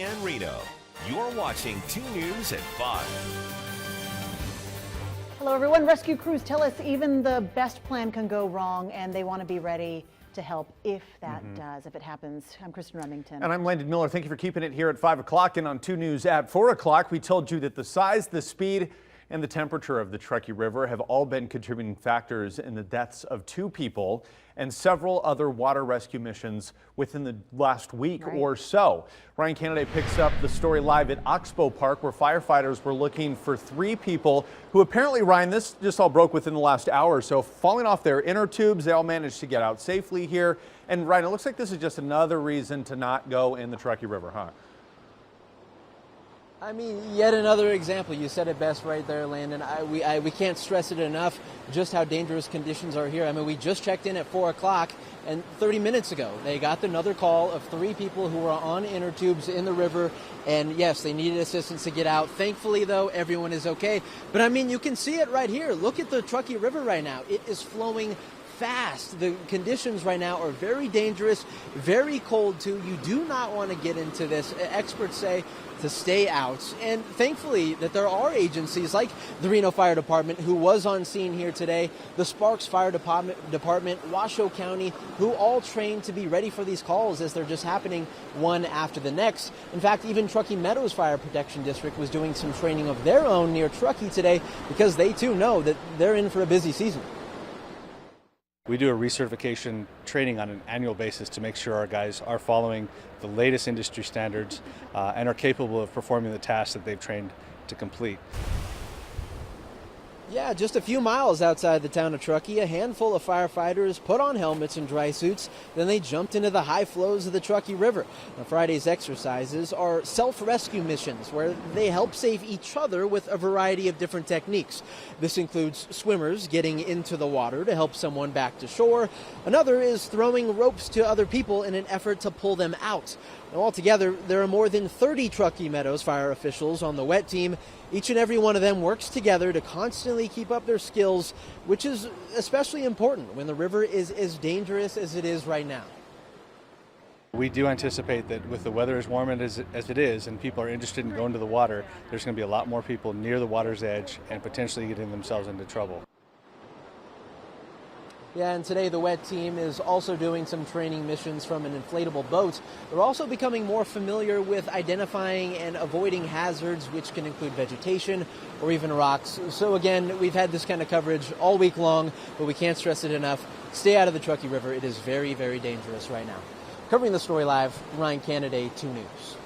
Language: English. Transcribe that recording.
and Reno. You're watching 2 News at 5. Hello, everyone. Rescue crews tell us even the best plan can go wrong, and they want to be ready to help if that does, if it happens. I'm Kristen Remington. And I'm Landon Miller. Thank you for keeping it here at 5 o'clock. And on 2 News at 4 o'clock, we told you that the size, the speed, and the temperature of the Truckee River have all been contributing factors in the deaths of 2 people and several other water rescue missions within the last week or so. Ryan Kennedy picks up the story live at Oxbow Park, where firefighters were looking for 3 people who apparently, Ryan, this just all broke within the last hour or so, falling off their inner tubes. They all managed to get out safely here. And Ryan, it looks like this is just another reason to not go in the Truckee River, huh? I mean, yet another example. You said it best right there, Landon. We can't stress it enough just how dangerous conditions are here. I mean, we just checked in at 4 o'clock, and 30 minutes ago, they got another call of 3 people who were on inner tubes in the river, and yes, they needed assistance to get out. Thankfully, though, everyone is okay. But I mean, you can see it right here. Look at the Truckee River right now. It is flowing fast. The conditions right now are very dangerous, very cold too. You do not want to get into this. Experts say to stay out. And thankfully that there are agencies like the Reno Fire Department, who was on scene here today, the Sparks Fire Department, Washoe County, who all trained to be ready for these calls as they're just happening one after the next. In fact, even Truckee Meadows Fire Protection District was doing some training of their own near Truckee today, because they too know that they're in for a busy season. We do a recertification training on an annual basis to make sure our guys are following the latest industry standards and are capable of performing the tasks that they've trained to complete. Yeah, just a few miles outside the town of Truckee, a handful of firefighters put on helmets and dry suits. Then they jumped into the high flows of the Truckee River. Now, Friday's exercises are self-rescue missions where they help save each other with a variety of different techniques. This includes swimmers getting into the water to help someone back to shore. Another is throwing ropes to other people in an effort to pull them out. Now, altogether, there are more than 30 Truckee Meadows fire officials on the wet team. Each and every one of them works together to constantly keep up their skills, which is especially important when the river is as dangerous as it is right now. We do anticipate that with the weather as warm as it is and people are interested in going to the water, there's going to be a lot more people near the water's edge and potentially getting themselves into trouble. Yeah, and today the wet team is also doing some training missions from an inflatable boat. They're also becoming more familiar with identifying and avoiding hazards, which can include vegetation or even rocks. So again, we've had this kind of coverage all week long, but we can't stress it enough. Stay out of the Truckee River. It is very, very dangerous right now. Covering the story live, Ryan Kennedy, 2 News.